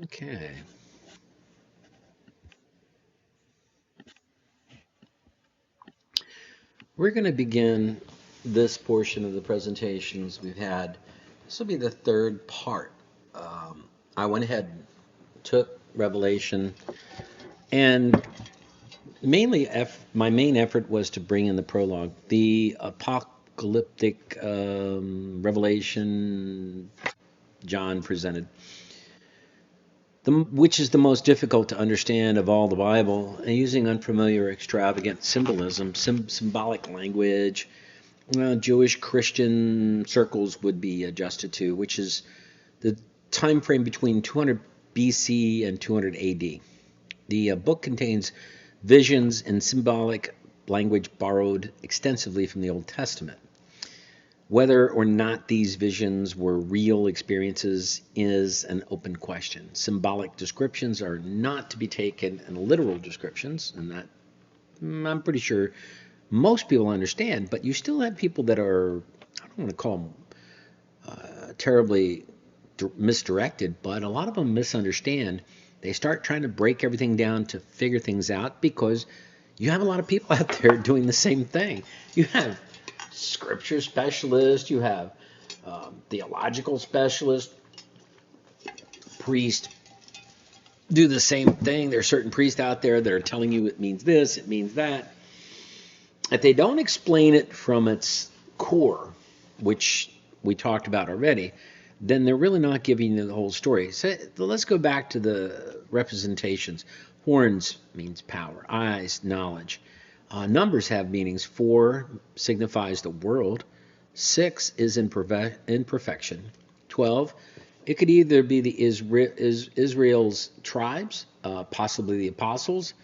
Okay. We're going to begin this portion of the presentations we've had. This will be the third part. I went ahead and took Revelation, and my main effort was to bring in the prologue, the apocalyptic revelation John presented, which is the most difficult to understand of all the Bible, and using unfamiliar, extravagant symbolism, symbolic language. Jewish Christian circles would be adjusted to, which is the time frame between 200 BC and 200 AD. The book contains visions and symbolic language borrowed extensively from the Old Testament. Whether or not these visions were real experiences is an open question. Symbolic descriptions are not to be taken as literal descriptions, and that I'm pretty sure most people understand, but you still have people that are, I don't want to call them terribly misdirected, but a lot of them misunderstand. They start trying to break everything down to figure things out because you have a lot of people out there doing the same thing. You have scripture specialists, you have theological specialists, priests do the same thing. There are certain priests out there that are telling you it means this, it means that. If they don't explain it from its core, which we talked about already, then they're really not giving you the whole story. So let's go back to the representations. Horns means power, eyes, knowledge. Numbers have meanings. 4 signifies the world. 6 is imperfection. 12, it could either be the Israel's tribes, possibly the apostles.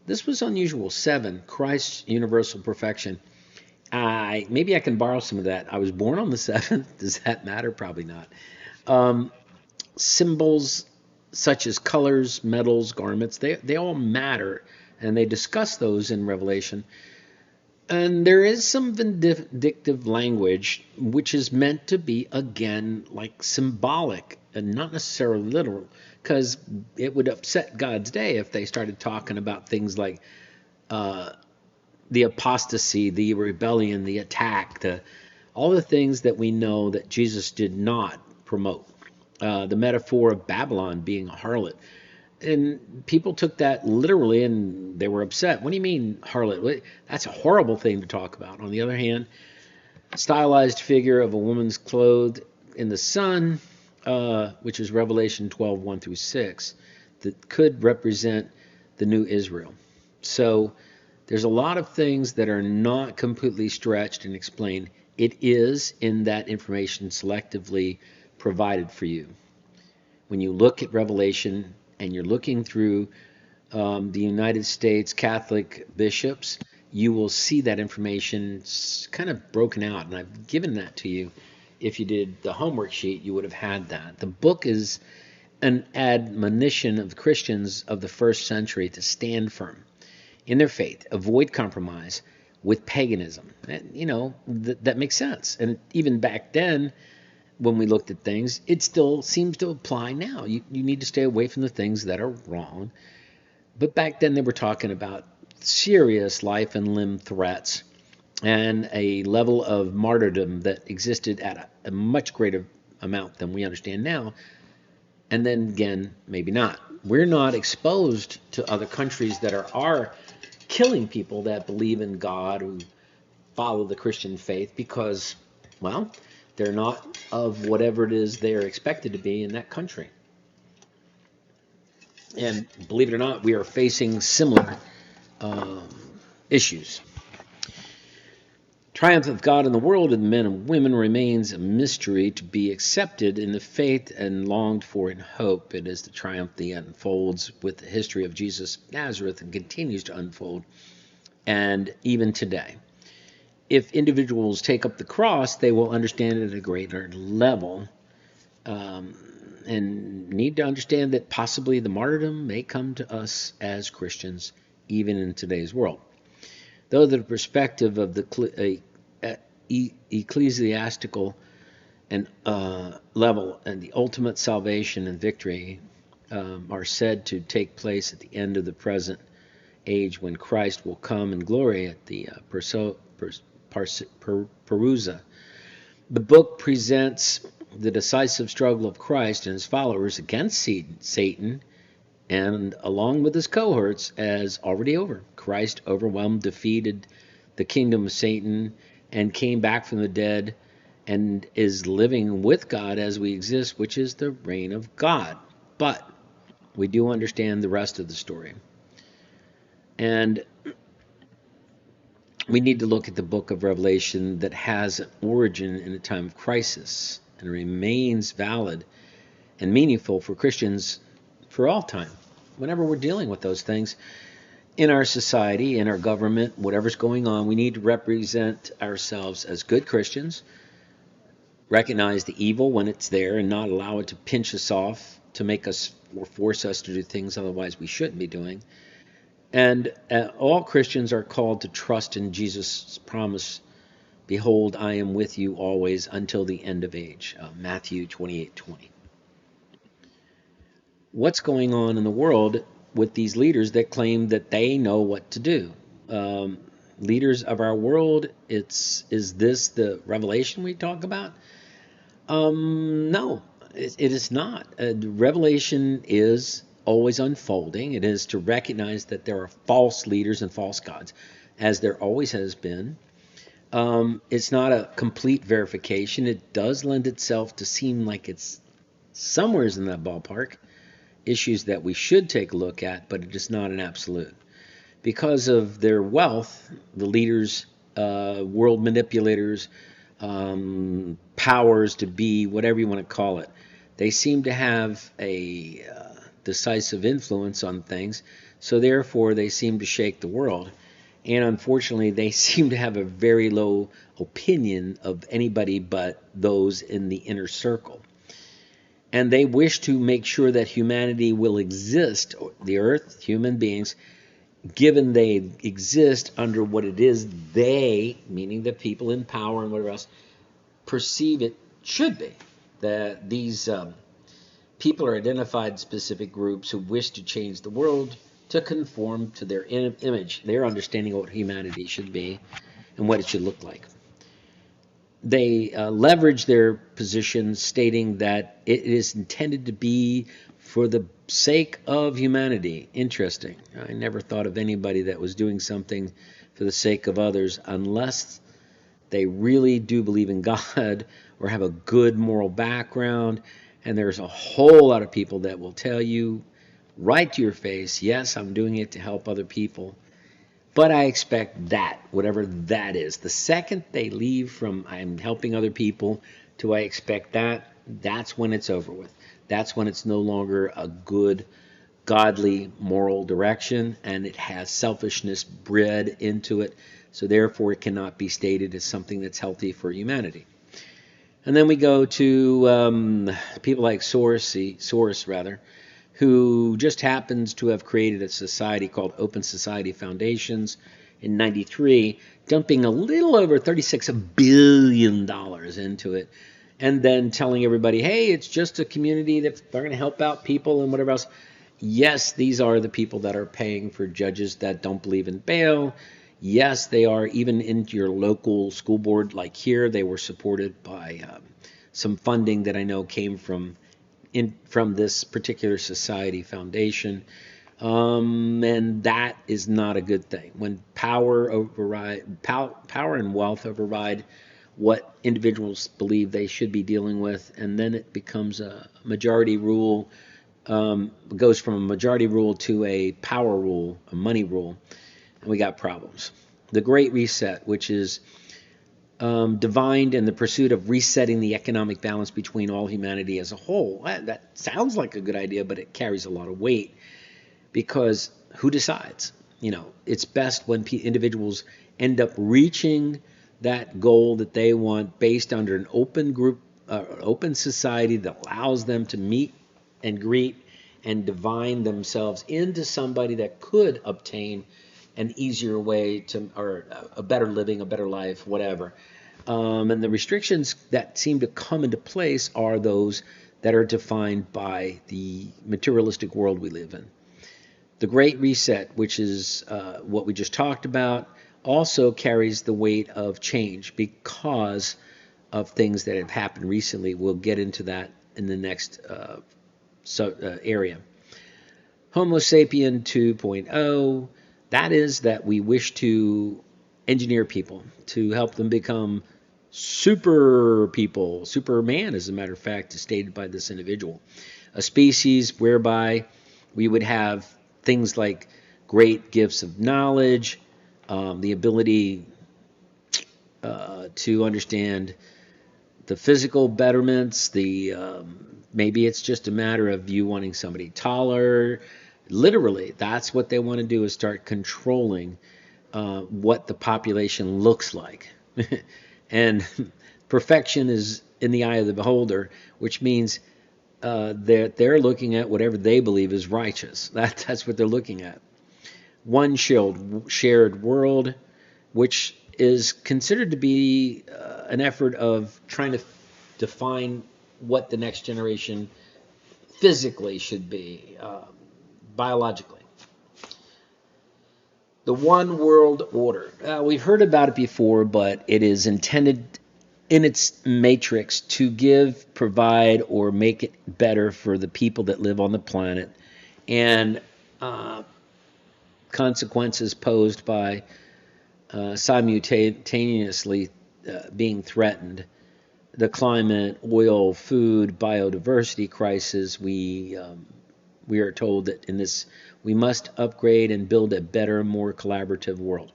This was unusual. 7, Christ's universal perfection. Maybe I can borrow some of that. I was born on the 7th. Does that matter? Probably not. Symbols such as colors, metals, garments, they all matter, and they discuss those in Revelation. And there is some vindictive language which is meant to be, again, like symbolic and not necessarily literal, because it would upset God's day if they started talking about things like the apostasy, the rebellion, the attack, all the things that we know that Jesus did not promote. The metaphor of Babylon being a harlot. And people took that literally and they were upset. What do you mean, harlot? That's a horrible thing to talk about. On the other hand, stylized figure of a woman's clothed in the sun, which is Revelation 12:1 through 6, that could represent the new Israel. So there's a lot of things that are not completely stretched and explained. It is in that information selectively provided for you. When you look at Revelation and you're looking through the United States Catholic bishops, you will see that information kind of broken out. And I've given that to you. If you did the homework sheet, you would have had that. The book is an admonition of the Christians of the first century to stand firm in their faith, avoid compromise with paganism. And, that makes sense. And even back then, when we looked at things, it still seems to apply now. You need to stay away from the things that are wrong. But back then they were talking about serious life and limb threats and a level of martyrdom that existed at a much greater amount than we understand now. And then again, maybe not. We're not exposed to other countries that are killing people that believe in God, who follow the Christian faith, because, well, they're not of whatever it is they're expected to be in that country. And believe it or not, we are facing similar issues. Triumph of God in the world and men and women remains a mystery to be accepted in the faith and longed for in hope. It is the triumph that unfolds with the history of Jesus of Nazareth and continues to unfold, and even today. If individuals take up the cross, they will understand it at a greater level, and need to understand that possibly the martyrdom may come to us as Christians, even in today's world. Though the perspective of the ecclesiastical and level and the ultimate salvation and victory are said to take place at the end of the present age when Christ will come in glory at the Parousia. The book presents the decisive struggle of Christ and his followers against Satan, and along with his cohorts, as already over. Christ overwhelmed, defeated the kingdom of Satan, and came back from the dead and is living with God as we exist, which is the reign of God. But we do understand the rest of the story. And we need to look at the book of Revelation that has an origin in a time of crisis and remains valid and meaningful for Christians for all time. Whenever we're dealing with those things in our society, in our government, whatever's going on, we need to represent ourselves as good Christians, recognize the evil when it's there and not allow it to pinch us off to make us or force us to do things otherwise we shouldn't be doing. And all Christians are called to trust in Jesus' promise, behold, I am with you always until the end of age, Matthew 28:20. What's going on in the world with these leaders that claim that they know what to do? Leaders of our world, is this the revelation we talk about? No, it is not. Revelation is always unfolding. It is to recognize that there are false leaders and false gods, as there always has been. It's not a complete verification. It does lend itself to seem like it's somewhere in that ballpark, issues that we should take a look at, but it is not an absolute. Because of their wealth, the leaders, world manipulators, powers to be, whatever you want to call it, they seem to have a decisive influence on things, so therefore they seem to shake the world. And unfortunately, they seem to have a very low opinion of anybody but those in the inner circle. And they wish to make sure that humanity will exist, the earth, human beings, given they exist under what it is they, meaning the people in power and whatever else, perceive it should be. That these people are identified specific groups who wish to change the world to conform to their image, their understanding of what humanity should be and what it should look like. They leverage their positions stating that it is intended to be for the sake of humanity. Interesting. I never thought of anybody that was doing something for the sake of others unless they really do believe in God or have a good moral background. And there's a whole lot of people that will tell you right to your face, yes, I'm doing it to help other people, but I expect that, whatever that is. The second they leave from I'm helping other people to I expect that, that's when it's over with. That's when it's no longer a good, godly, moral direction, and it has selfishness bred into it, so therefore it cannot be stated as something that's healthy for humanity. And then we go to people like Soros, who just happens to have created a society called Open Society Foundations in '93, dumping a little over $36 billion into it, and then telling everybody, hey, it's just a community that they're going to help out people and whatever else. Yes, these are the people that are paying for judges that don't believe in bail. Yes, they are even into your local school board like here. They were supported by some funding that I know came from this particular society foundation. And that is not a good thing. When power and wealth override what individuals believe they should be dealing with, and then it becomes a majority rule, goes from a majority rule to a power rule, a money rule, and we got problems. The Great Reset, which is divined in the pursuit of resetting the economic balance between all humanity as a whole. That sounds like a good idea, but it carries a lot of weight, because who decides? It's best when individuals end up reaching that goal that they want based under an open group, open society that allows them to meet and greet and divine themselves into somebody that could obtain an easier way to, or a better living, a better life, whatever. And the restrictions that seem to come into place are those that are defined by the materialistic world we live in. The Great Reset, which is what we just talked about, also carries the weight of change because of things that have happened recently. We'll get into that in the next area. Homo sapien 2.0, that is that we wish to engineer people to help them become super people. Superman, as a matter of fact, is stated by this individual. A species whereby we would have things like great gifts of knowledge, the ability to understand the physical betterments, maybe it's just a matter of you wanting somebody taller. Literally, that's what they want to do, is start controlling what the population looks like. And perfection is in the eye of the beholder, which means they're looking at whatever they believe is righteous. That's what they're looking at. One shared world, which is considered to be an effort of trying to define what the next generation physically should be, biologically. The one world order. We've heard about it before, but it is intended in its matrix to give, provide, or make it better for the people that live on the planet, and consequences posed by simultaneously being threatened. The climate, oil, food, biodiversity crisis. We are told that in this we must upgrade and build a better, more collaborative world.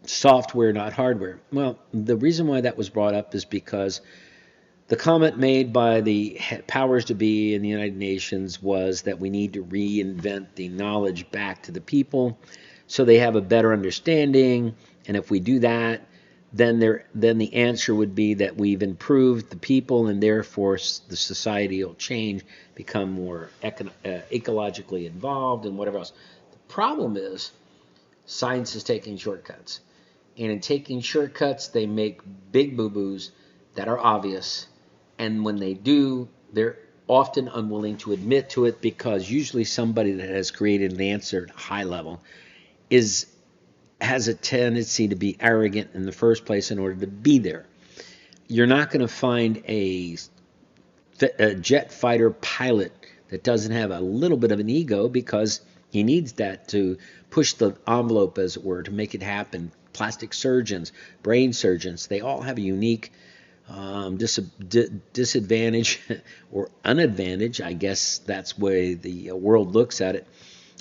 Software, not hardware. Well, the reason why that was brought up is because the comment made by the powers to be in the United Nations was that we need to reinvent the knowledge back to the people so they have a better understanding. And if we do that, then the answer would be that we've improved the people, and therefore the society will change, become more ecologically involved, and whatever else. The problem is science is taking shortcuts. And in taking shortcuts, they make big boo-boos that are obvious. And when they do, they're often unwilling to admit to it, because usually somebody that has created an answer at a high level has a tendency to be arrogant in the first place in order to be there. You're not going to find a jet fighter pilot that doesn't have a little bit of an ego, because he needs that to push the envelope, as it were, to make it happen. Plastic surgeons, brain surgeons, they all have a unique disadvantage or unadvantage, I guess that's the way the world looks at it,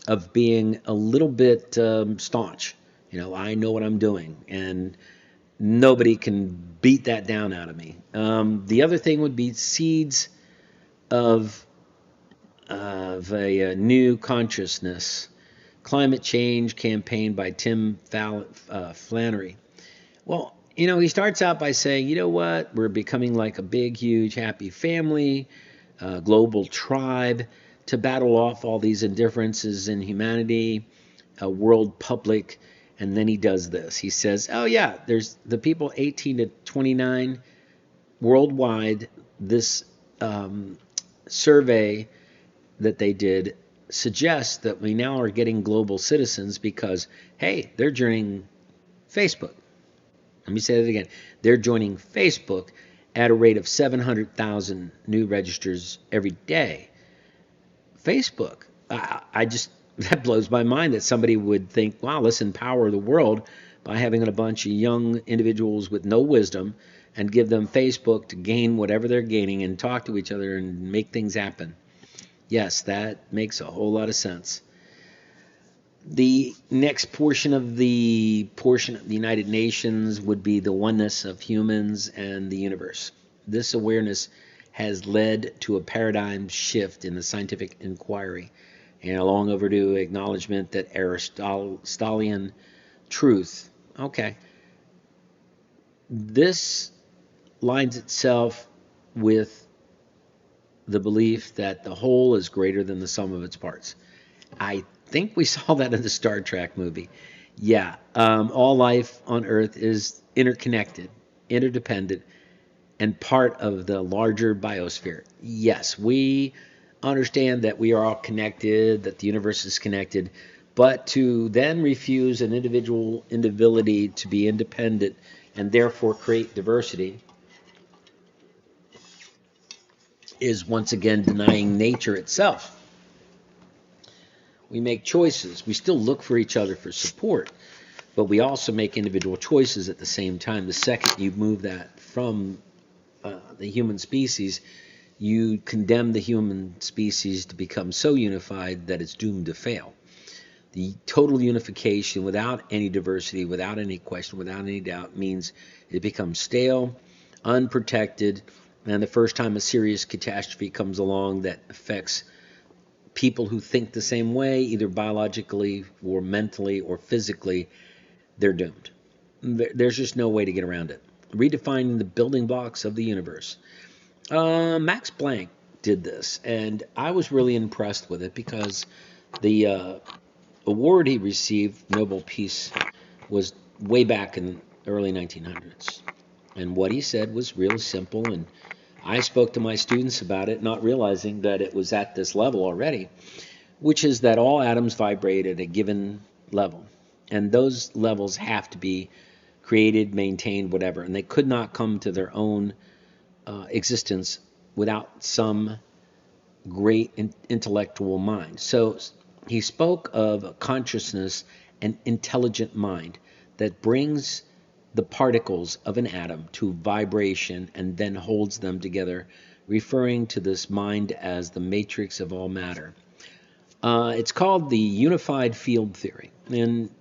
of being a little bit staunch. I know what I'm doing, and nobody can beat that down out of me. The other thing would be seeds of a new consciousness. Climate change campaign by Tim Flannery. Well, he starts out by saying, you know what, we're becoming like a big, huge, happy family, global tribe, to battle off all these indifferences in humanity, a world public. And then he does this. He says, oh yeah, there's the people 18 to 29 worldwide. This survey that they did suggests that we now are getting global citizens because, hey, they're joining Facebook. Let me say that again. They're joining Facebook at a rate of 700,000 new registers every day. Facebook, that blows my mind that somebody would think, wow, let's empower the world by having a bunch of young individuals with no wisdom and give them Facebook to gain whatever they're gaining and talk to each other and make things happen. Yes, that makes a whole lot of sense. The next portion of the United Nations would be the oneness of humans and the universe. This awareness has led to a paradigm shift in the scientific inquiry and a long overdue acknowledgement that Aristotelian truth. Okay. This lines itself with the belief that the whole is greater than the sum of its parts. I think we saw that in the Star Trek movie. Yeah, all life on Earth is interconnected, interdependent, and part of the larger biosphere. Yes, we understand that we are all connected, that the universe is connected, but to then refuse an individual individuality to be independent and therefore create diversity is once again denying nature itself. We make choices. We still look for each other for support, but we also make individual choices at the same time. The second you move that from the human species, you condemn the human species to become so unified that it's doomed to fail. The total unification without any diversity, without any question, without any doubt means it becomes stale, unprotected, and the first time a serious catastrophe comes along that affects people who think the same way, either biologically or mentally or physically, they're doomed. There's just no way to get around it. Redefining the building blocks of the universe. Max Planck did this, and I was really impressed with it because the award he received, Nobel Peace, was way back in the early 1900s. And what he said was really simple, and I spoke to my students about it, not realizing that it was at this level already, which is that all atoms vibrate at a given level. And those levels have to be created, maintained, whatever. And they could not come to their own existence without some great intellectual mind. So he spoke of a consciousness, an intelligent mind that brings the particles of an atom to vibration and then holds them together, referring to this mind as the matrix of all matter. It's called the unified field theory. And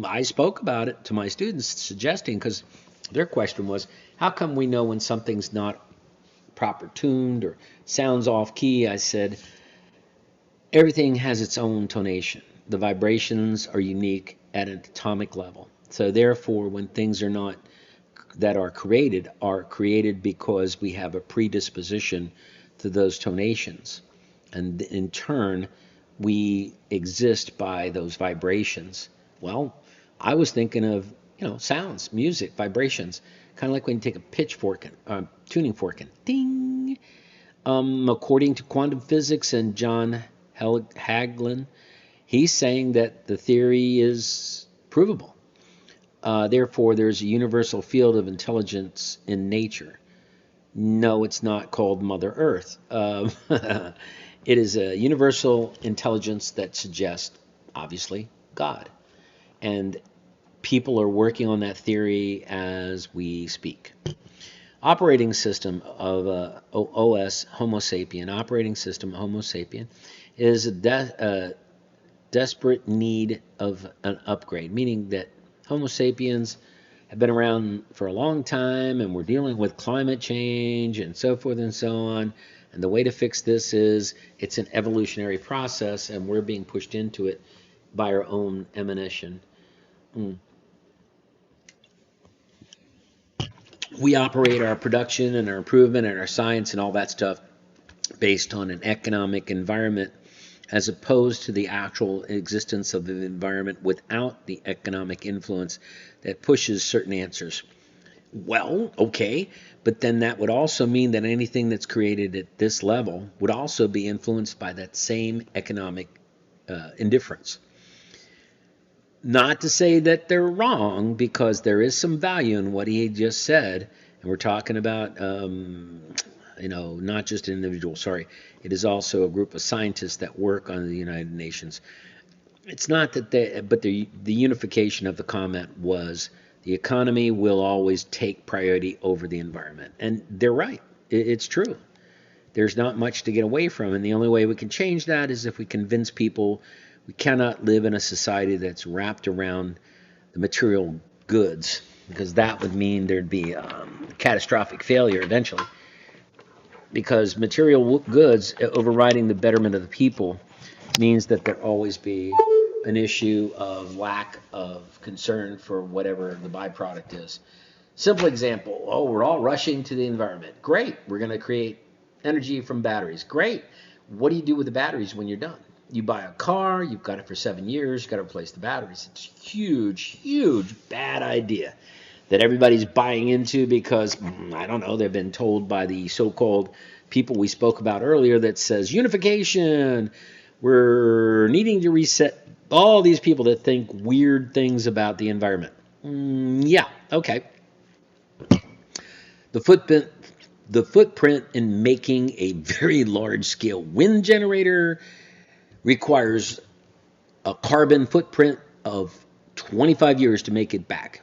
I spoke about it to my students, suggesting, because their question was, how come we know when something's not proper tuned or sounds off key? I said, everything has its own tonation. The vibrations are unique at an atomic level. So therefore, when things are not that are created because we have a predisposition to those tonations. And in turn, we exist by those vibrations. Well, I was thinking of, sounds, music, vibrations, kind of like when you take a pitchfork, tuning fork, and ding. According to quantum physics and John Hagelin, he's saying that the theory is provable. Therefore, there's a universal field of intelligence in nature. No, it's not called Mother Earth. It is a universal intelligence that suggests, obviously, God. And people are working on that theory as we speak. Operating system of OS, Homo sapien, operating system Homo sapien, is a desperate need of an upgrade, meaning that Homo sapiens have been around for a long time, and we're dealing with climate change and so forth and so on. And the way to fix this is it's an evolutionary process, and we're being pushed into it by our own emanation. We operate our production and our improvement and our science and all that stuff based on an economic environment, as opposed to the actual existence of the environment without the economic influence that pushes certain answers. Well, okay, but then that would also mean that anything that's created at this level would also be influenced by that same economic indifference. Not to say that they're wrong, because there is some value in what he just said, and we're talking about not just an individual, it is also a group of scientists that work on the United Nations. It's not that but the unification of the comment was the economy will always take priority over the environment. And they're right. It's true. There's not much to get away from, and the only way we can change that is if we convince people we cannot live in a society that's wrapped around the material goods, because that would mean there'd be catastrophic failure eventually. Because material goods overriding the betterment of the people means that there'll always be an issue of lack of concern for whatever the byproduct is. Simple example, we're all rushing to the environment. Great, we're going to create energy from batteries. Great. What do you do with the batteries when you're done? You buy a car, you've got it for 7 years, you've got to replace the batteries. It's a huge, huge bad idea. that everybody's buying into because, I don't know, they've been told by the so-called people we spoke about earlier that says unification, we're needing to reset all these people that think weird things about the environment. Yeah, okay. The footprint, the footprint in making a very large scale wind generator requires a carbon footprint of 25 years to make it back.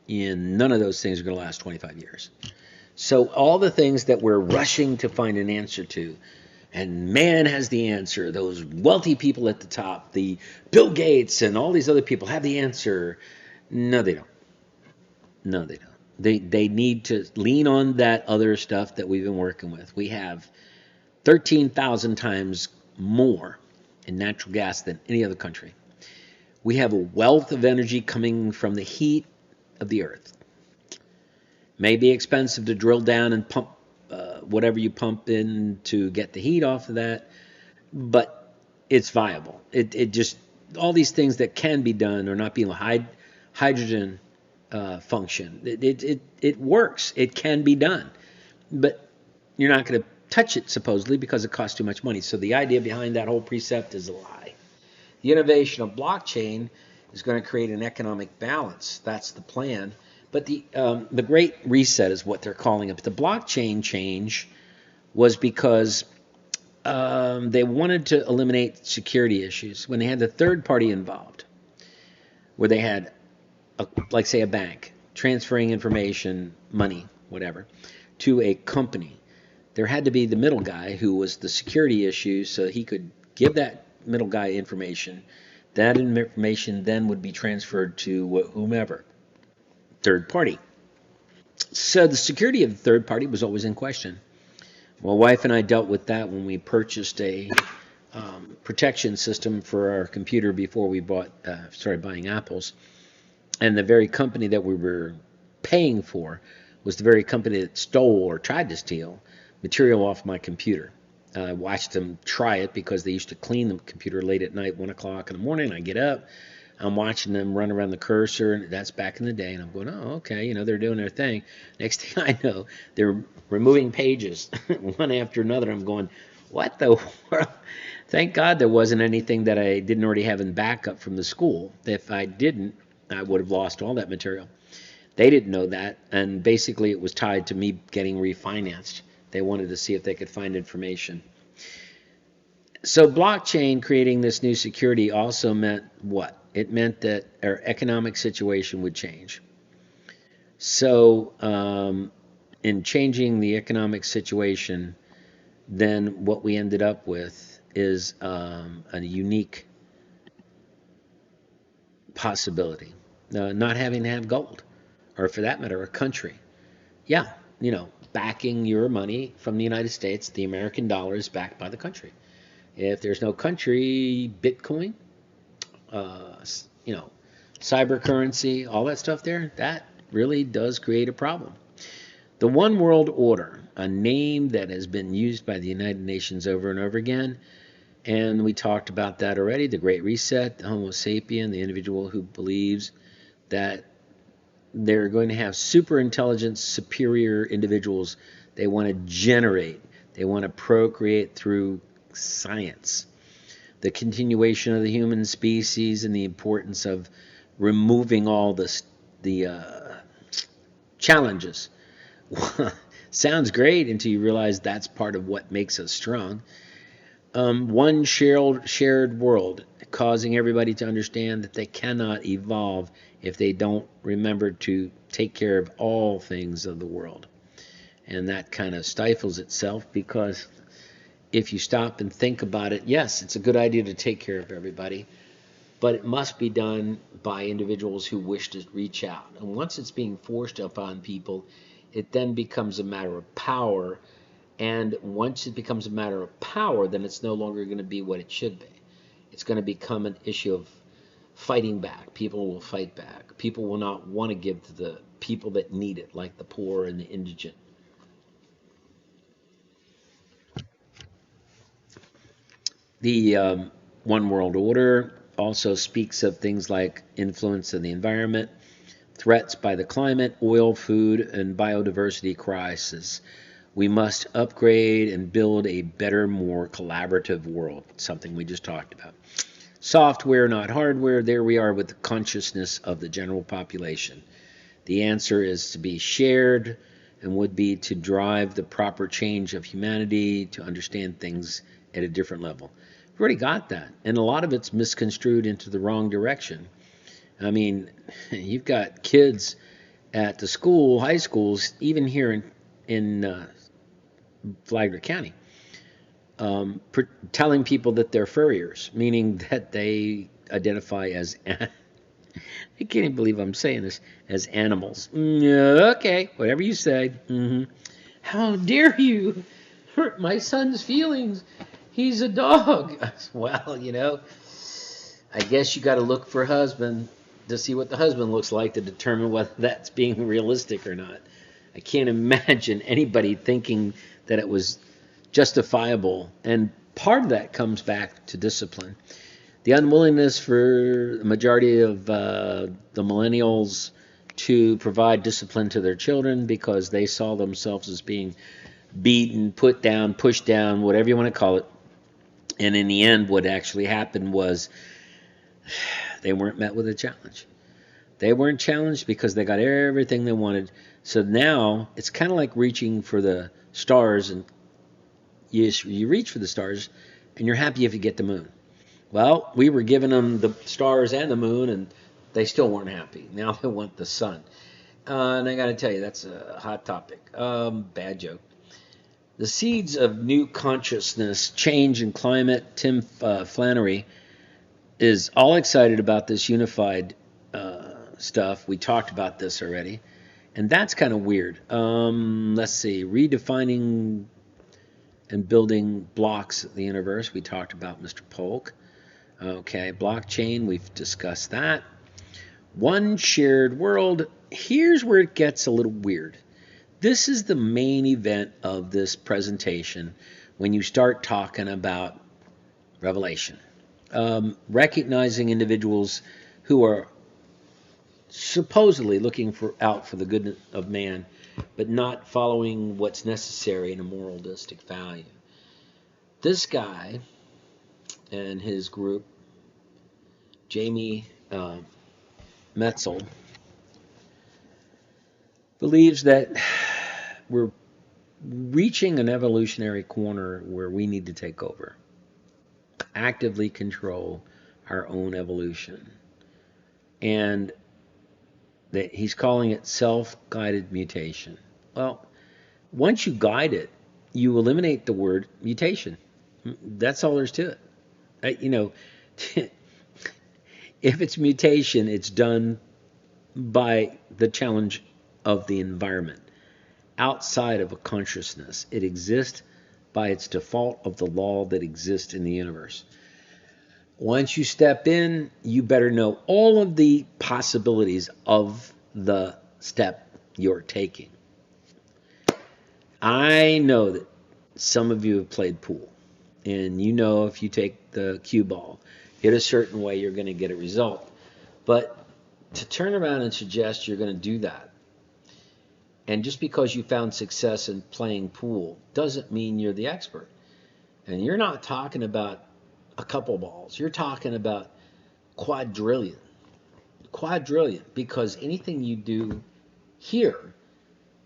And none of those things are going to last 25 years. So all the things that we're rushing to find an answer to, and man has the answer. Those wealthy people at the top, the Bill Gates and all these other people have the answer. No, they don't. No, they don't. They need to lean on that other stuff that we've been working with. We have 13,000 times more in natural gas than any other country. We have a wealth of energy coming from the heat of the earth. May be expensive to drill down and pump whatever you pump in to get the heat off of that, but it's viable. It just, all these things that can be done are not being hydrogen function. It works. It can be done, but you're not going to touch it supposedly because it costs too much money. So the idea behind that whole precept is a lie. The innovation of blockchain is going to create an economic balance. That's the plan. But the Great Reset is what they're calling it. But the blockchain change was because they wanted to eliminate security issues when they had the third party involved, where they had, like say a bank, transferring information, money, whatever, to a company. There had to be the middle guy who was the security issue, so he could give that middle guy information. That information then would be transferred to whomever. Third party. So the security of the third party was always in question. My wife and I dealt with that when we purchased a protection system for our computer before we started buying Apples. And the very company that we were paying for was the very company that stole or tried to steal material off my computer. I watched them try it because they used to clean the computer late at night, 1 o'clock in the morning. I get up. I'm watching them run around the cursor, and that's back in the day, and I'm going, oh, okay, they're doing their thing. Next thing I know, they're removing pages one after another. I'm going, what the world? Thank God there wasn't anything that I didn't already have in backup from the school. If I didn't, I would have lost all that material. They didn't know that, and basically it was tied to me getting refinanced. They wanted to see if they could find information. So blockchain creating this new security also meant what? It meant that our economic situation would change. So in changing the economic situation, then what we ended up with is a unique possibility. Not having to have gold, or for that matter, a country. Yeah, backing your money from the United States, the American dollar is backed by the country. If there's no country, Bitcoin, cyber currency, all that stuff there, that really does create a problem. The One World Order, a name that has been used by the United Nations over and over again, and we talked about that already, the Great Reset, the Homo sapien, the individual who believes that they're going to have super intelligent, superior individuals they want to generate. They want to procreate through science. The continuation of the human species and the importance of removing all the challenges. Sounds great until you realize that's part of what makes us strong. One shared world, causing everybody to understand that they cannot evolve if they don't remember to take care of all things of the world. And that kind of stifles itself, because if you stop and think about it, yes, it's a good idea to take care of everybody, but it must be done by individuals who wish to reach out. And once it's being forced upon people, it then becomes a matter of power. And once it becomes a matter of power, then it's no longer going to be what it should be. It's going to become an issue of fighting back. People will fight back. People will not want to give to the people that need it, like the poor and the indigent. The One World Order also speaks of things like influence of the environment threats by the climate, oil, food, and biodiversity crisis. We must upgrade and build a better, more collaborative world, something we just talked about. Software, not hardware. There we are with the consciousness of the general population. The answer is to be shared and would be to drive the proper change of humanity to understand things at a different level. We've already got that, and a lot of it's misconstrued into the wrong direction. I mean, you've got kids at the school, high schools, even here in Flagler County, telling people that they're furriers, meaning that they identify as, I can't even believe I'm saying this, as animals. Okay, whatever you say. How dare you hurt my son's feelings? He's a dog. Well, I guess you got to look for a husband to see what the husband looks like to determine whether that's being realistic or not. I can't imagine anybody thinking that it was justifiable. And part of that comes back to discipline. The unwillingness for the majority of the millennials to provide discipline to their children because they saw themselves as being beaten, put down, pushed down, whatever you want to call it. And in the end, what actually happened was they weren't met with a challenge. They weren't challenged because they got everything they wanted. So now it's kind of like reaching for the stars, and you reach for the stars and you're happy if you get the moon. Well, we were giving them the stars and the moon, and they still weren't happy. Now they want the sun. And I got to tell you, that's a hot topic. Bad joke. The seeds of new consciousness, change, and climate. Tim Flannery is all excited about this unified stuff. We talked about this already. And that's kind of weird. Let's see. Redefining and building blocks of the universe. We talked about Mr. Polk. Okay, blockchain. We've discussed that. One shared world. Here's where it gets a little weird. This is the main event of this presentation when you start talking about revelation. Recognizing individuals who are supposedly looking out for the good of man, but not following what's necessary in a moralistic value. This guy and his group, Jamie Metzel, believes that we're reaching an evolutionary corner where we need to take over, actively control our own evolution. And that he's calling it self-guided mutation. Well, once you guide it, you eliminate the word mutation. That's all there's to it. If it's mutation, it's done by the challenge of the environment. Outside of a consciousness, it exists by its default of the law that exists in the universe. Once you step in, you better know all of the possibilities of the step you're taking. I know that some of you have played pool, and you know if you take the cue ball, hit a certain way, you're going to get a result. But to turn around and suggest you're going to do that, and just because you found success in playing pool doesn't mean you're the expert. And you're not talking about a couple balls. You're talking about quadrillion. Quadrillion, because anything you do here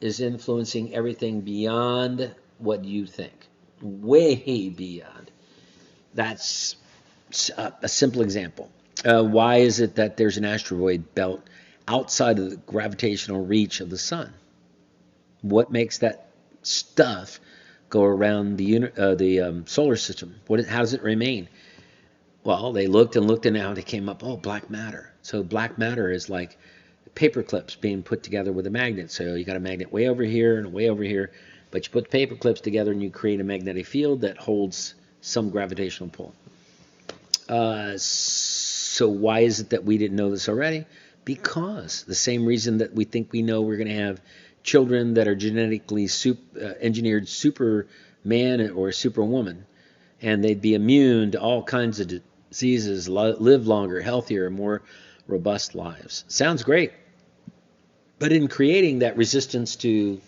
is influencing everything beyond what you think. Way beyond. That's a simple example. Why is it that there's an asteroid belt outside of the gravitational reach of the sun? What makes that stuff go around the solar system? How does it remain? Well, they looked and looked, and now they came up, black matter. So black matter is like paper clips being put together with a magnet. So you got a magnet way over here and way over here, but you put the paper clips together and you create a magnetic field that holds some gravitational pull. So why is it that we didn't know this already? Because the same reason that we think we know we're going to have children that are genetically engineered Superman or Superwoman, and they'd be immune to all kinds of diseases, live longer, healthier, more robust lives. Sounds great. But in creating that resistance to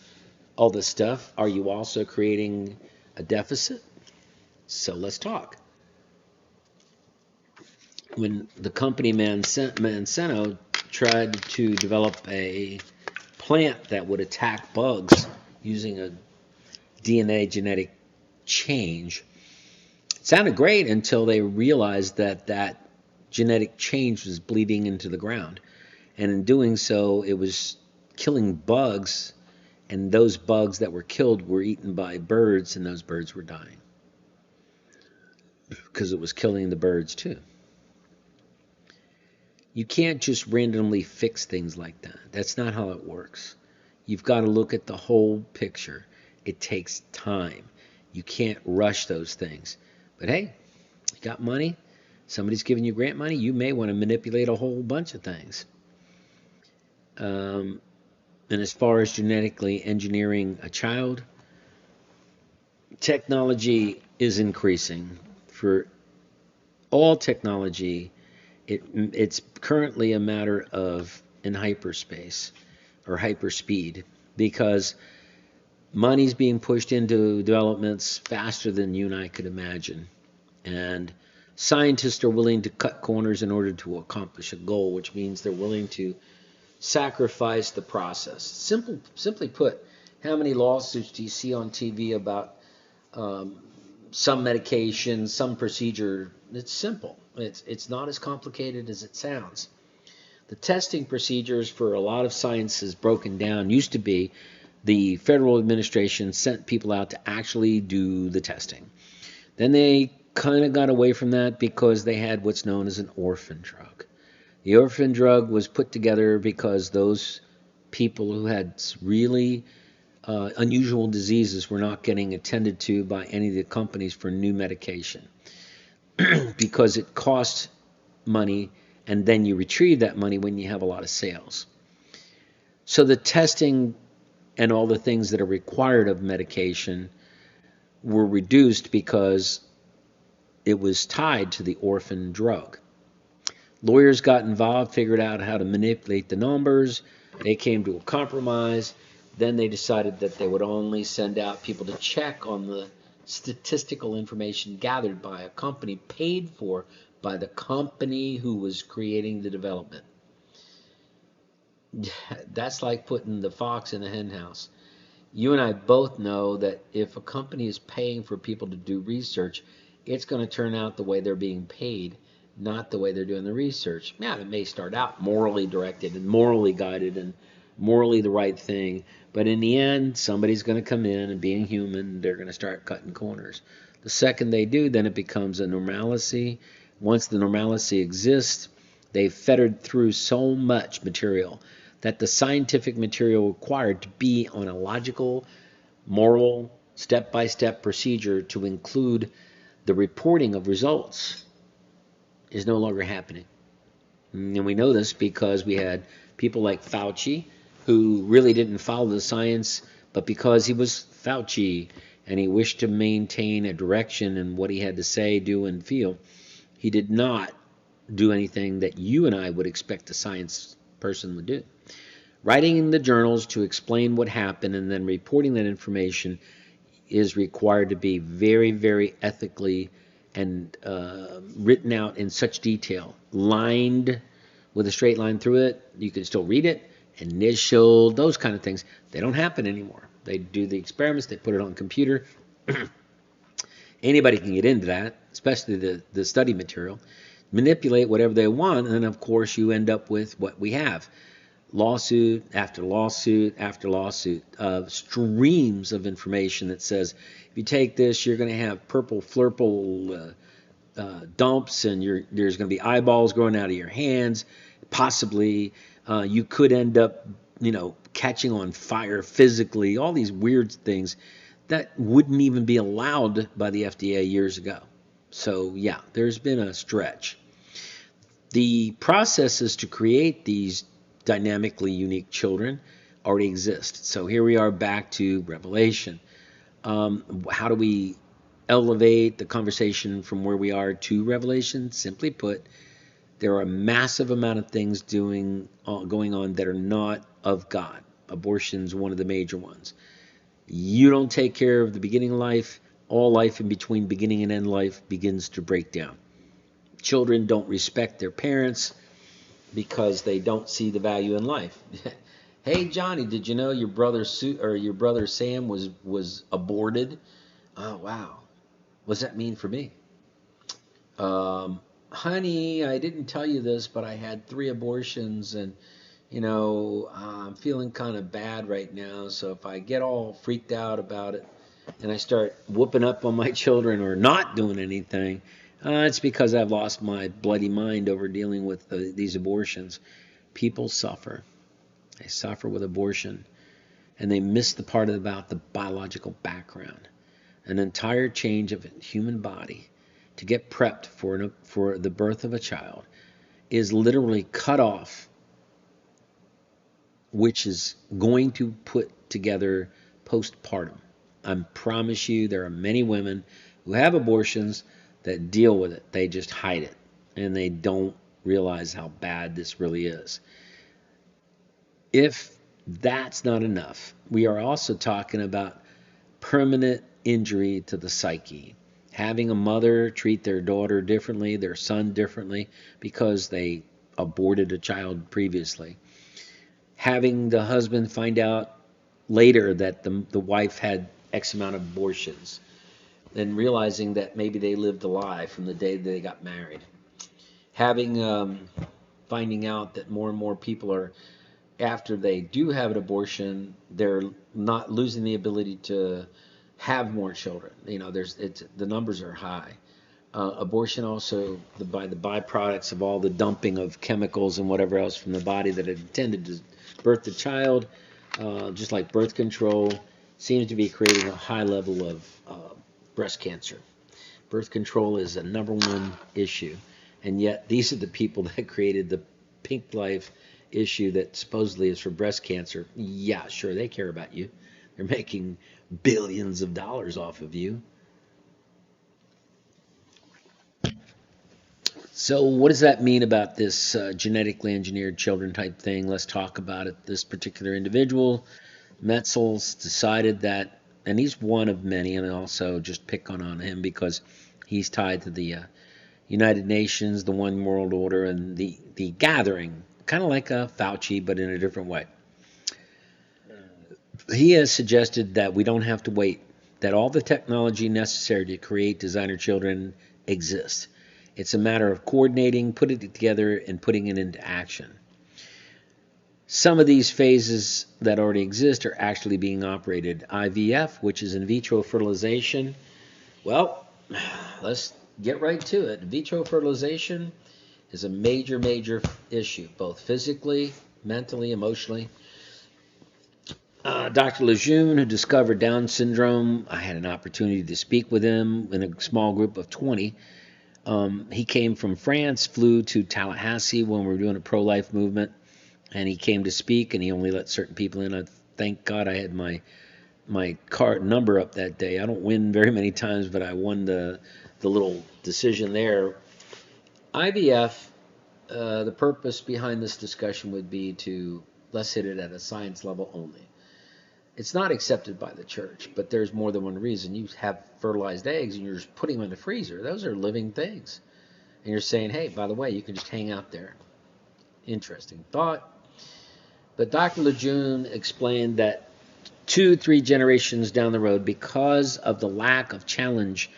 all this stuff, are you also creating a deficit? So let's talk. When the company Monsanto tried to develop a plant that would attack bugs using a DNA genetic change, it sounded great until they realized that that genetic change was bleeding into the ground. And in doing so, it was killing bugs, and those bugs that were killed were eaten by birds, and those birds were dying because it was killing the birds too. You can't just randomly fix things like that. That's not how it works. You've got to look at the whole picture. It takes time. You can't rush those things. But hey, you got money, somebody's giving you grant money, you may want to manipulate a whole bunch of things. And as far as genetically engineering a child, technology is increasing. For all technology, it's currently a matter of in hyperspace or hyperspeed, because money's being pushed into developments faster than you and I could imagine. And scientists are willing to cut corners in order to accomplish a goal, which means they're willing to sacrifice the process. Simply put, how many lawsuits do you see on TV about some medication, some procedure? It's simple. It's not as complicated as it sounds. The testing procedures for a lot of sciences broken down used to be the federal administration sent people out to actually do the testing. Then they kind of got away from that because they had what's known as an orphan drug. The orphan drug was put together because those people who had really unusual diseases were not getting attended to by any of the companies for new medication because it costs money, and then you retrieve that money when you have a lot of sales. So the testing and all the things that are required of medication were reduced because it was tied to the orphan drug. Lawyers got involved, figured out how to manipulate the numbers. They came to a compromise. Then they decided that they would only send out people to check on the statistical information gathered by a company paid for by the company who was creating the development. That's like putting the fox in the hen house. You and I both know that if a company is paying for people to do research, it's going to turn out the way they're being paid, not the way they're doing the research. Yeah, it may start out morally directed and morally guided and morally the right thing, but in the end, somebody's going to come in, and being human, they're going to start cutting corners. The second they do, then it becomes a normalcy. Once the normalcy exists, they've fettered through so much material that the scientific material required to be on a logical, moral, step-by-step procedure to include the reporting of results is no longer happening. And we know this because we had people like Fauci, who really didn't follow the science, but because he was Fauci and he wished to maintain a direction in what he had to say, do, and feel, he did not do anything that you and I would expect a science person would do. Writing in the journals to explain what happened and then reporting that information is required to be very, very ethically and written out in such detail, lined with a straight line through it. You can still read it, initial, those kind of things. They don't happen anymore. They do the experiments, they put it on computer. Anybody can get into that, especially the study material, manipulate whatever they want, and then of course you end up with what we have. Lawsuit after lawsuit after lawsuit of streams of information that says, if you take this, you're going to have purple flurple dumps, and there's going to be eyeballs growing out of your hands. Possibly, you could end up, catching on fire physically. All these weird things that wouldn't even be allowed by the FDA years ago. So yeah, there's been a stretch. The processes to create these dynamically unique children already exist. So here we are back to Revelation. How do we elevate the conversation from where we are to Revelation? Simply put, There are a massive amount of things going on that are not of God. Abortion's one of the major ones. You don't take care of the beginning of life, all life in between beginning and end life begins to break down. Children don't respect their parents because they don't see the value in life. Hey Johnny, did you know your brother your brother Sam was aborted? Oh wow, what does that mean for me? Honey, I didn't tell you this, but I had 3 abortions, and I'm feeling kind of bad right now. So if I get all freaked out about it and I start whooping up on my children or not doing anything, it's because I've lost my bloody mind over dealing with these abortions. People suffer. They suffer with abortion, and they miss the part about the biological background. An entire change of a human body to get prepped for the birth of a child is literally cut off, which is going to put together postpartum. I promise you there are many women who have abortions that deal with it. They just hide it, and they don't realize how bad this really is. If that's not enough, we are also talking about permanent injury to the psyche. Having a mother treat their daughter differently, their son differently, because they aborted a child previously. Having the husband find out later that the wife had X amount of abortions, and realizing that maybe they lived a lie from the day they got married. Finding out that more and more people are, after they do have an abortion, they're not losing the ability to have more children. The numbers are high. Abortion also, by the byproducts of all the dumping of chemicals and whatever else from the body that had intended to birth the child, just like birth control, seems to be creating a high level of breast cancer. Birth control is a #1 issue, and yet these are the people that created the Pink Life issue that supposedly is for breast cancer. Yeah, sure, they care about you. They're making billions of dollars off of you. So what does that mean about this genetically engineered children type thing? Let's talk about it. This particular individual, Metzels, decided that, and he's one of many, and I also just pick on him because he's tied to the United Nations, the One World Order, and the Gathering, kind of like a Fauci, but in a different way. He has suggested that we don't have to wait, that all the technology necessary to create designer children exists. It's a matter of coordinating, putting it together, and putting it into action. Some of these phases that already exist are actually being operated. IVF, which is in vitro fertilization. Well, let's get right to it. In vitro fertilization is a major, major issue, both physically, mentally, emotionally. Dr. Lejeune, who discovered Down syndrome, I had an opportunity to speak with him in a small group of 20. He came from France, flew to Tallahassee when we were doing a pro-life movement, and he came to speak, and he only let certain people in. Thank God I had my card number up that day. I don't win very many times, but I won the little decision there. IVF, the purpose behind this discussion would be to, let's hit it at a science level only. It's not accepted by the church, but there's more than one reason. You have fertilized eggs and you're just putting them in the freezer. Those are living things. And you're saying, hey, by the way, you can just hang out there. Interesting thought. But Dr. Lejeune explained that 2-3 generations down the road, because of the lack of challenge,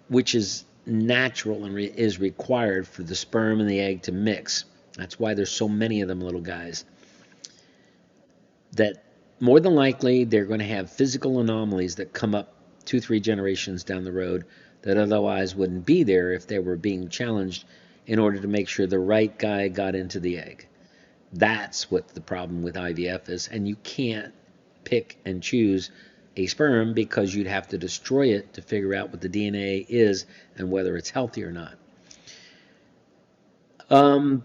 which is natural and is required for the sperm and the egg to mix. That's why there's so many of them little guys. That more than likely, they're going to have physical anomalies that come up 2-3 generations down the road that otherwise wouldn't be there if they were being challenged in order to make sure the right guy got into the egg. That's what the problem with IVF is, and you can't pick and choose a sperm because you'd have to destroy it to figure out what the DNA is and whether it's healthy or not.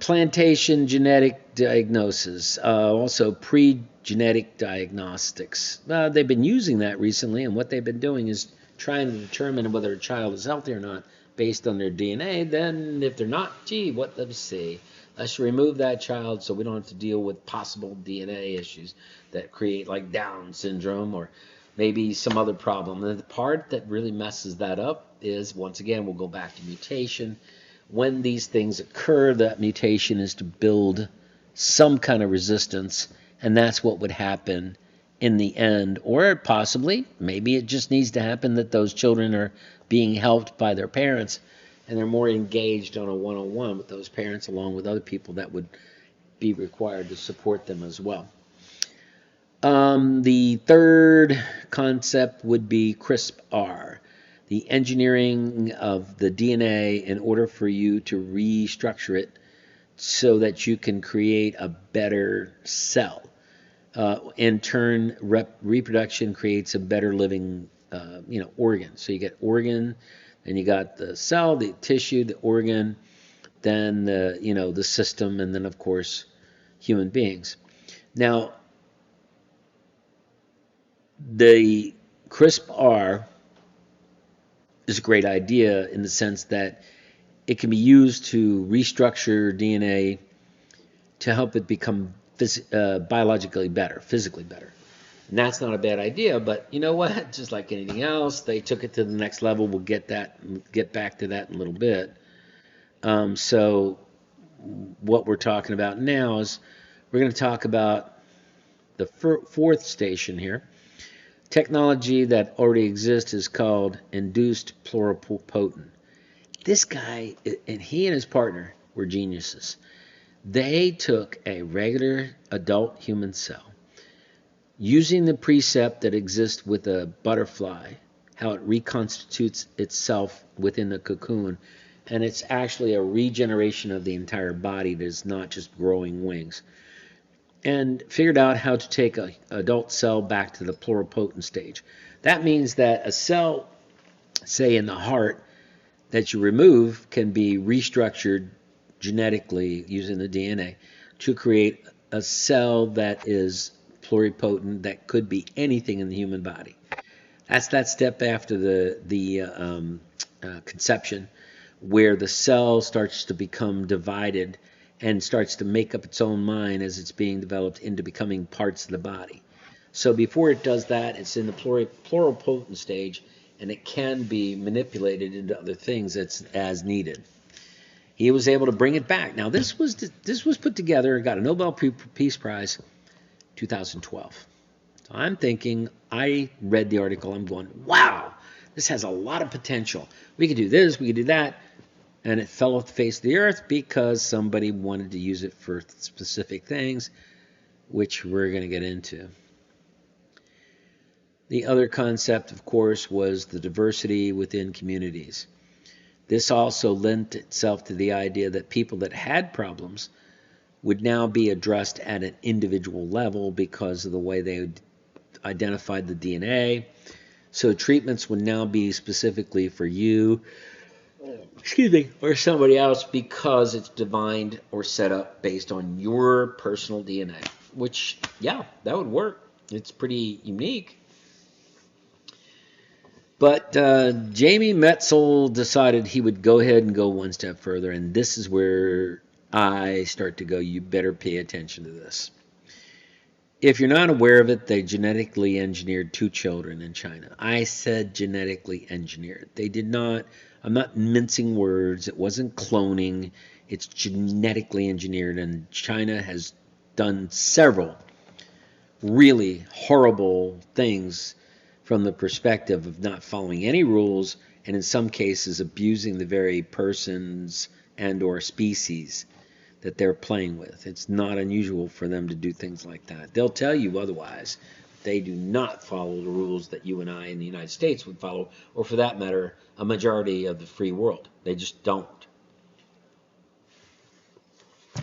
Plantation genetic diagnosis, also pre-genetic diagnostics. They've been using that recently, and what they've been doing is trying to determine whether a child is healthy or not based on their DNA, then if they're not, gee, what let's see. Let's remove that child so we don't have to deal with possible DNA issues that create like Down syndrome or maybe some other problem. And the part that really messes that up is, once again, we'll go back to mutation. When these things occur, that mutation is to build some kind of resistance, and that's what would happen in the end. Or possibly, maybe it just needs to happen that those children are being helped by their parents and they're more engaged on a one-on-one with those parents along with other people that would be required to support them as well. The third concept would be CRISPR, the engineering of the DNA in order for you to restructure it so that you can create a better cell. In turn, reproduction creates a better living, organ. So you get organ, then you got the cell, the tissue, the organ, then the system, and then of course human beings. Now, the CRISPR is a great idea in the sense that it can be used to restructure DNA to help it become biologically better, physically better. And that's not a bad idea, but you know what? Just like anything else, they took it to the next level. We'll get back to that in a little bit. So what we're talking about now is we're going to talk about the fourth station here. Technology that already exists is called induced pluripotent. This guy, and he and his partner were geniuses. They took a regular adult human cell, using the precept that exists with a butterfly, how it reconstitutes itself within the cocoon, and it's actually a regeneration of the entire body that is not just growing wings, and figured out how to take an adult cell back to the pluripotent stage. That means that a cell, say in the heart, that you remove can be restructured genetically using the DNA to create a cell that is pluripotent, that could be anything in the human body. That's that step after the conception, where the cell starts to become divided and starts to make up its own mind as it's being developed into becoming parts of the body. So before it does that, it's in the pluripotent stage, and it can be manipulated into other things as needed. He was able to bring it back. Now this was put together, got a Nobel Peace Prize, 2012. So I'm thinking, I read the article, I'm going, wow, this has a lot of potential. We could do this, we could do that. And it fell off the face of the earth because somebody wanted to use it for specific things, which we're going to get into. The other concept, of course, was the diversity within communities. This also lent itself to the idea that people that had problems would now be addressed at an individual level because of the way they identified the DNA. So treatments would now be specifically for you, or somebody else, because it's divined or set up based on your personal DNA. Which, yeah, that would work. It's pretty unique. But Jamie Metzl decided he would go ahead and go one step further, and this is where I start to go, you better pay attention to this. If you're not aware of it, they genetically engineered 2 children in China. I said genetically engineered. They did not, I'm not mincing words, it wasn't cloning, it's genetically engineered, and China has done several really horrible things from the perspective of not following any rules, and in some cases abusing the very persons and or species that they're playing with. It's not unusual for them to do things like that. They'll tell you otherwise. They do not follow the rules that you and I in the United States would follow, or for that matter, a majority of the free world. They just don't.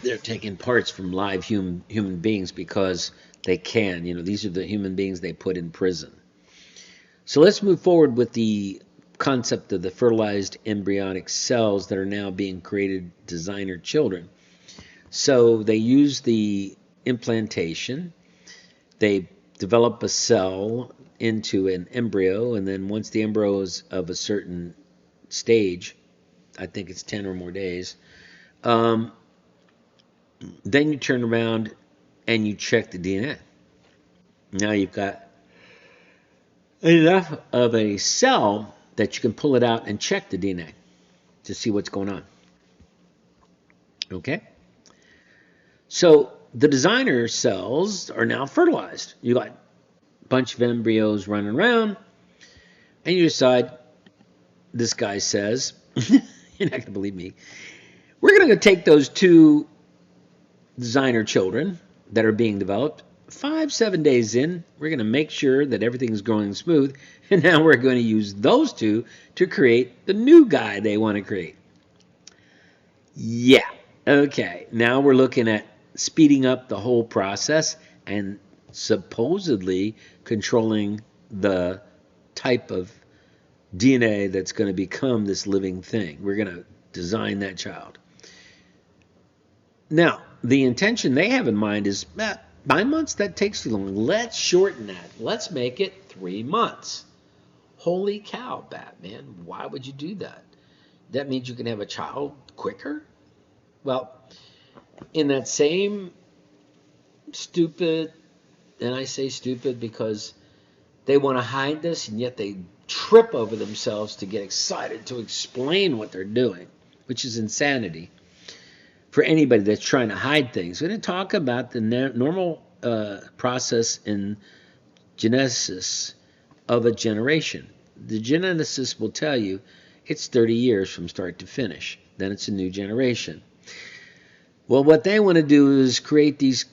They're taking parts from live human beings because they can. These are the human beings they put in prison. So let's move forward with the concept of the fertilized embryonic cells that are now being created, designer children. So they use the implantation, they develop a cell into an embryo, and then once the embryo is of a certain stage, I think it's 10 or more days. Um, then you turn around and you check the DNA. Now you've got enough of a cell that you can pull it out and check the DNA to see what's going on. Okay? So the designer cells are now fertilized. You got a bunch of embryos running around, and you decide, this guy says, you're not going to believe me, we're going to take those two designer children that are being developed 5-7 days in, we're going to make sure that everything is going smooth, and now we're going to use those two to create the new guy they want to create. Yeah, okay, now we're looking at speeding up the whole process and supposedly controlling the type of DNA that's going to become this living thing. We're going to design that child. Now, the intention they have in mind is 9 months, that takes too long. Let's shorten that. Let's make it 3 months. Holy cow, Batman. Why would you do that? That means you can have a child quicker? Well, in that same stupid, and I say stupid because they want to hide this, and yet they trip over themselves to get excited to explain what they're doing, which is insanity for anybody that's trying to hide things. We're going to talk about the normal process in genesis of a generation. The geneticist will tell you it's 30 years from start to finish. Then it's a new generation. Well, what they want to do is create these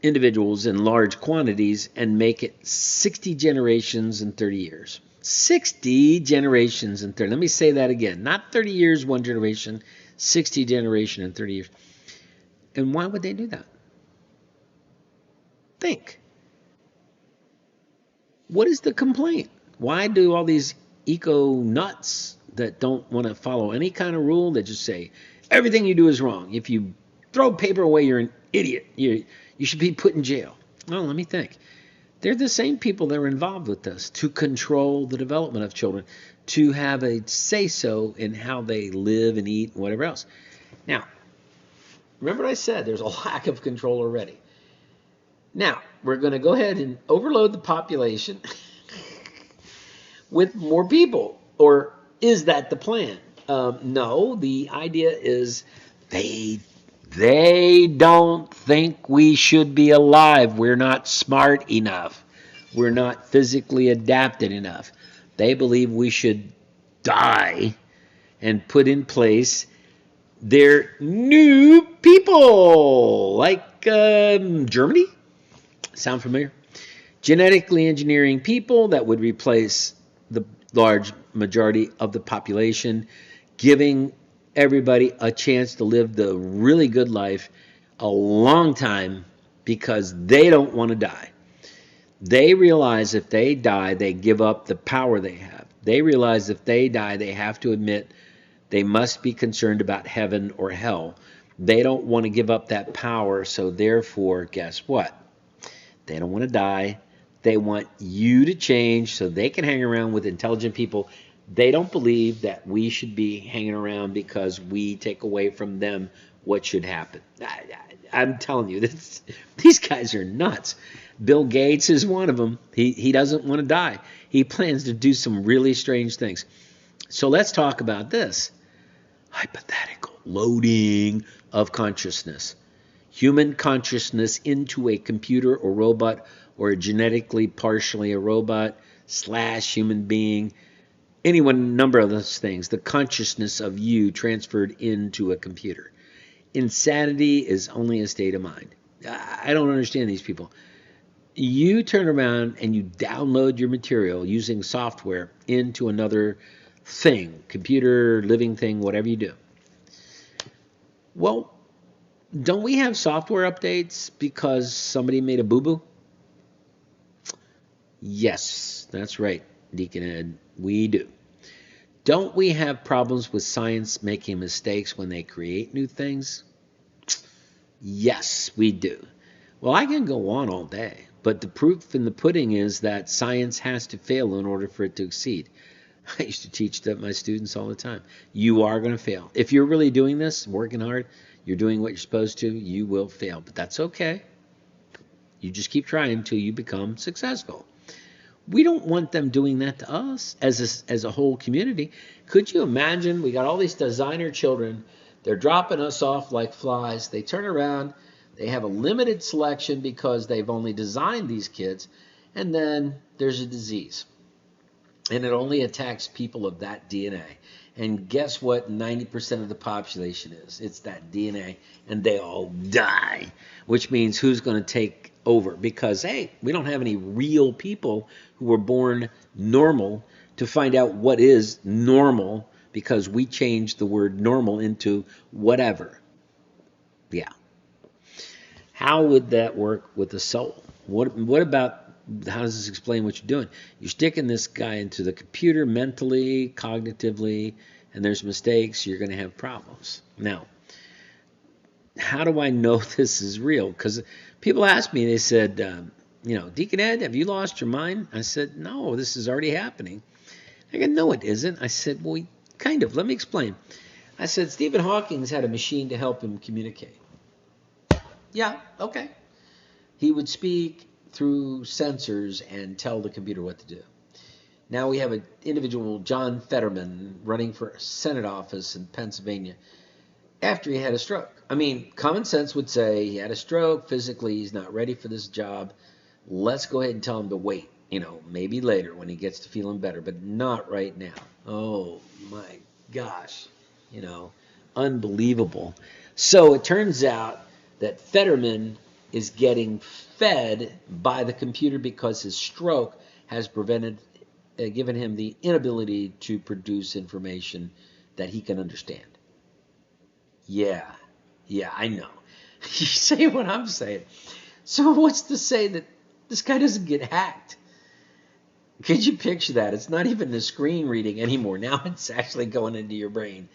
individuals in large quantities and make it 60 generations in 30 years. 60 generations in 30. Let me say that again. Not 30 years, one generation, 60 generation in 30 years. And why would they do that? Think. What is the complaint? Why do all these eco nuts that don't want to follow any kind of rule that just say everything you do is wrong? If you throw paper away, you're an idiot. You should be put in jail. Well, let me think. They're the same people that are involved with this to control the development of children, to have a say-so in how they live and eat and whatever else. Now, remember I said there's a lack of control already. Now, we're going to go ahead and overload the population with more people. Or is that the plan? No, the idea is they don't think we should be alive. We're not smart enough. We're not physically adapted enough. They believe we should die and put in place their new people, like Germany. Sound familiar? Genetically engineering people that would replace the large majority of the population, giving everybody a chance to live the really good life a long time because they don't want to die. They realize if they die, they give up the power they have. They realize if they die, they have to admit they must be concerned about heaven or hell. They don't want to give up that power, so therefore, guess what? They don't want to die. They want you to change so they can hang around with intelligent people. They don't believe that we should be hanging around because we take away from them what should happen. I'm telling you, these guys are nuts. Bill Gates is one of them. He doesn't want to die. He plans to do some really strange things. So let's talk about this. Hypothetical loading of consciousness. Human consciousness into a computer or robot, or a genetically partially a robot / human being, any one number of those things, the consciousness of you transferred into a computer. Insanity is only a state of mind. I don't understand these people. You turn around and you download your material using software into another thing, computer, living thing, whatever you do. Well, don't we have software updates because somebody made a boo-boo? Yes, that's right, Deacon Ed, we do. Don't we have problems with science making mistakes when they create new things? Yes, we do. Well, I can go on all day, but the proof in the pudding is that science has to fail in order for it to succeed. I used to teach that my students all the time. You are going to fail. If you're really doing this, working hard, you're doing what you're supposed to, you will fail. But that's okay. You just keep trying until you become successful. We don't want them doing that to us as a whole community. Could you imagine? We got all these designer children. They're dropping us off like flies. They turn around. They have a limited selection because they've only designed these kids. And then there's a disease. And it only attacks people of that DNA. And guess what 90% of the population is? It's that DNA. And they all die. Which means who's going to take over? Because, hey, we don't have any real people who were born normal to find out what is normal, because we changed the word normal into whatever. Yeah. How would that work with the soul? What about, how does this explain what you're doing? You're sticking this guy into the computer mentally, cognitively, and there's mistakes, you're going to have problems. Now, how do I know this is real? Because people ask me, they said, Deacon Ed, have you lost your mind? I said, no, this is already happening. I go, no, it isn't. I said, well, kind of. Let me explain. I said, Stephen Hawking's had a machine to help him communicate. Yeah, okay. He would speak through sensors and tell the computer what to do. Now we have an individual, John Fetterman, running for Senate office in Pennsylvania after he had a stroke. I mean, common sense would say he had a stroke, physically he's not ready for this job. Let's go ahead and tell him to wait, maybe later when he gets to feeling better, but not right now. Oh my gosh, unbelievable. So it turns out that Fetterman is getting fed by the computer because his stroke has given him the inability to produce information that he can understand. Yeah, I know. You say what I'm saying. So what's to say that this guy doesn't get hacked? Could you picture that? It's not even the screen reading anymore. Now it's actually going into your brain.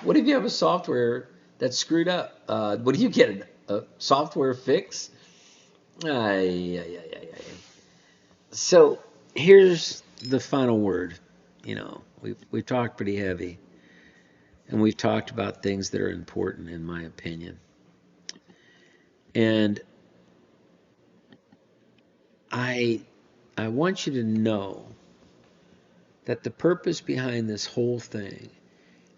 What if you have a software that's screwed up? What do you get? A software fix? So here's the final word. We've talked pretty heavy, and we've talked about things that are important, in my opinion. And I want you to know that the purpose behind this whole thing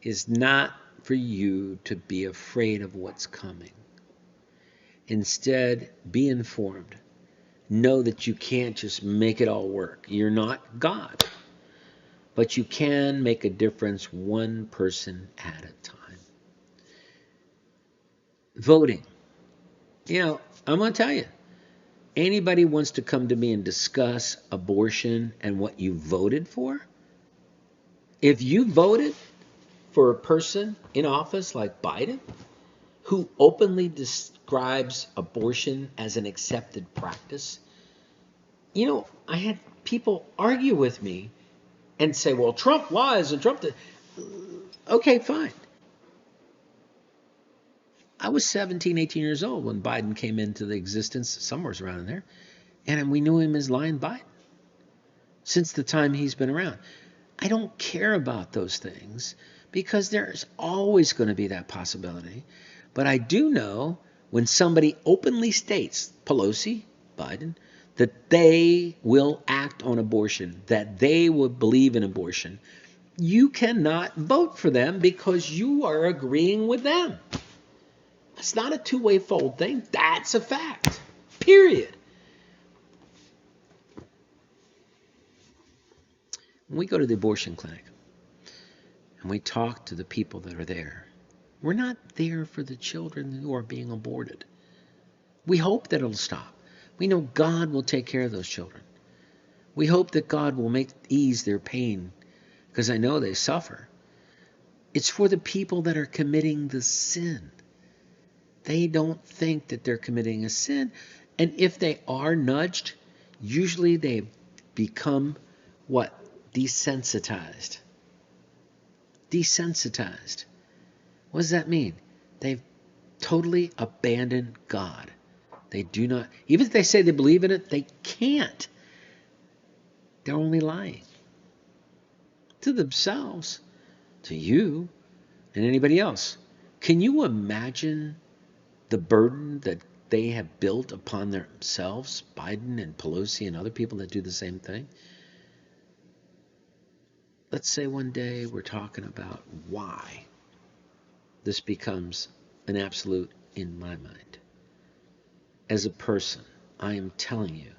is not for you to be afraid of what's coming. Instead, be informed. Know that you can't just make it all work. You're not God. But you can make a difference one person at a time. Voting. I'm going to tell you, anybody wants to come to me and discuss abortion and what you voted for, if you voted for a person in office like Biden, who openly describes abortion as an accepted practice, I had people argue with me and say, well, Trump was, and Trump did. Okay, fine. I was 17, 18 years old when Biden came into the existence, somewhere around in there, and we knew him as Lion Biden since the time he's been around. I don't care about those things because there's always going to be that possibility. But I do know when somebody openly states, Pelosi, Biden, that they will act on abortion, that they will believe in abortion, you cannot vote for them because you are agreeing with them. It's not a two-way fold thing. That's a fact. Period. When we go to the abortion clinic and we talk to the people that are there, we're not there for the children who are being aborted. We hope that it'll stop. We know God will take care of those children. We hope that God will ease their pain, because I know they suffer. It's for the people that are committing the sin. They don't think that they're committing a sin. And if they are nudged, usually they become what? Desensitized. Desensitized. What does that mean? They've totally abandoned God. They do not, even if they say they believe in it, they can't. They're only lying. to themselves, to you, and anybody else. Can you imagine the burden that they have built upon themselves, Biden and Pelosi and other people that do the same thing? Let's say one day we're talking about why this becomes an absolute in my mind. As a person, I am telling you,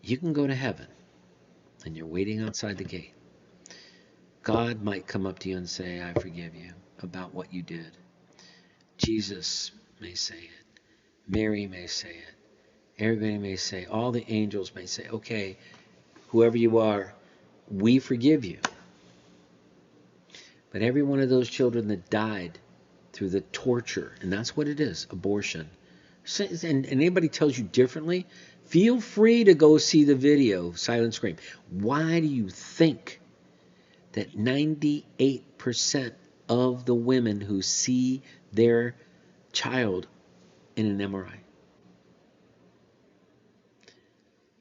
you can go to heaven and you're waiting outside the gate. God might come up to you and say, I forgive you about what you did. Jesus may say it. Mary may say it. Everybody may say, all the angels may say, okay, whoever you are, we forgive you. But every one of those children that died through the torture, and that's what it is, abortion. And anybody tells you differently, feel free to go see the video, Silent Scream. Why do you think that 98% of the women who see their child in an MRI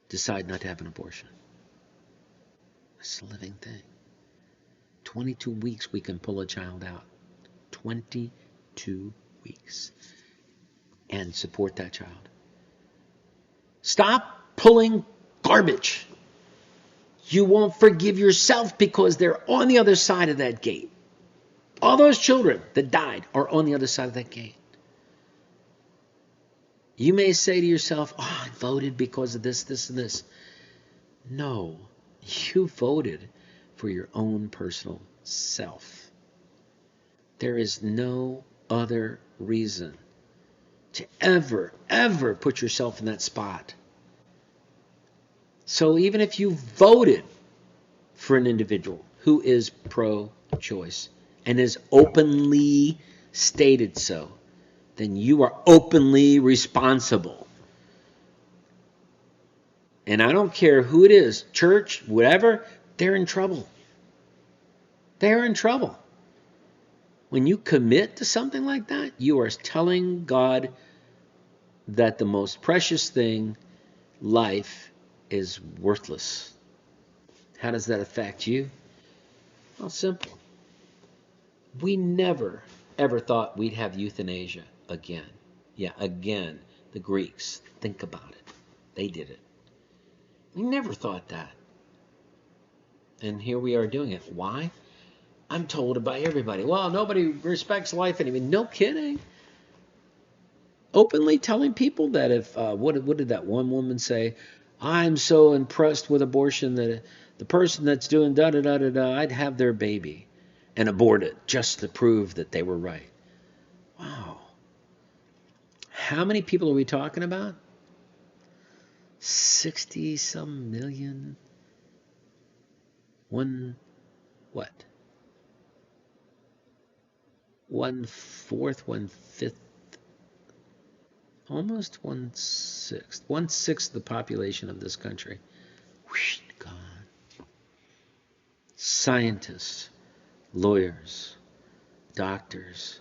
decide not to have an abortion? It's a living thing. 22 weeks we can pull a child out. 22 weeks. And support that child. Stop pulling garbage. You won't forgive yourself because they're on the other side of that gate. All those children that died are on the other side of that gate. You may say to yourself, oh, I voted because of this, this, and this. No, you voted for your own personal self. There is no other reason to ever put yourself in that spot. So even if you voted for an individual who is pro-choice and is openly stated so, then you are openly responsible. And I don't care who it is, church, whatever, they're in trouble. They're in trouble. When you commit to something like that, you are telling God that the most precious thing, life, is worthless. How does that affect you? Well, simple. We never, ever thought we'd have euthanasia again. Yeah, again, the Greeks. Think about it. They did it. We never thought that. And here we are doing it. Why? I'm told by everybody, well, nobody respects life anymore. No kidding. Openly telling people that if, what did that one woman say? I'm so impressed with abortion that the person that's doing da-da-da-da-da, I'd have their baby and abort it just to prove that they were right. Wow. How many people are we talking about? 60-some million? What? 1/4, 1/5, almost 1/6. 1/6 of the population of this country. Whoosh, gone. Scientists, lawyers, doctors,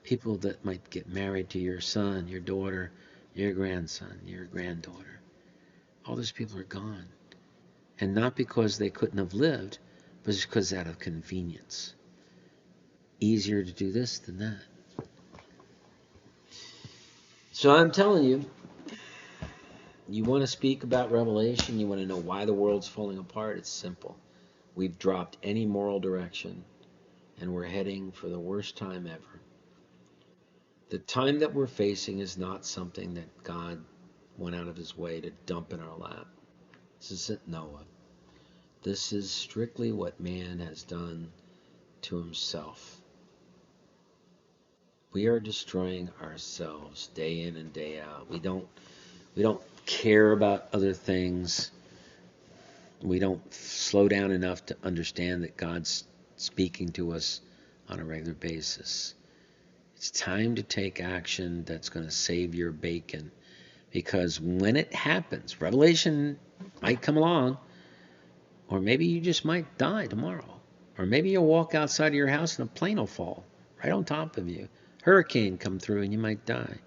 people that might get married to your son, your daughter, your grandson, your granddaughter. All those people are gone. And not because they couldn't have lived, but because out of convenience. Easier to do this than that. So I'm telling you, you want to speak about Revelation, you want to know why the world's falling apart, it's simple. We've dropped any moral direction, and we're heading for the worst time ever. The time that we're facing is not something that God went out of his way to dump in our lap. This isn't Noah. This is strictly what man has done to himself. We are destroying ourselves day in and day out. We don't care about other things. We don't slow down enough to understand that God's speaking to us on a regular basis. It's time to take action that's going to save your bacon. Because when it happens, Revelation might come along, or maybe you just might die tomorrow. Or maybe you'll walk outside of your house and a plane will fall right on top of you. Hurricane come through and you might die.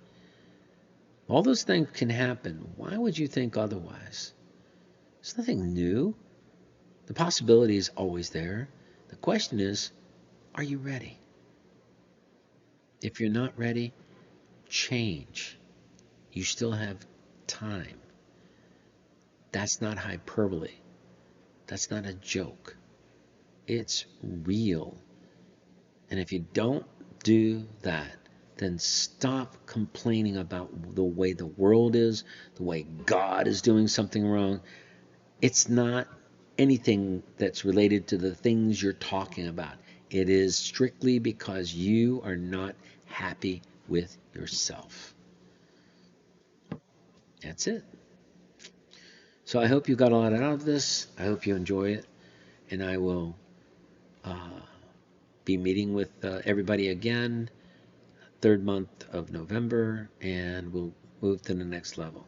All those things can happen. Why would you think otherwise? There's nothing new. The possibility is always there. The question is, are you ready? If you're not ready, change. You still have time. That's not hyperbole. That's not a joke. It's real. And if you don't do that, then stop complaining about the way the world is, the way God is doing something wrong. It's not anything that's related to the things you're talking about. It is strictly because you are not happy with yourself. That's it. So I hope you got a lot out of this. I hope you enjoy it. And I will uh, be meeting with everybody again, third month of November, and we'll move to the next level.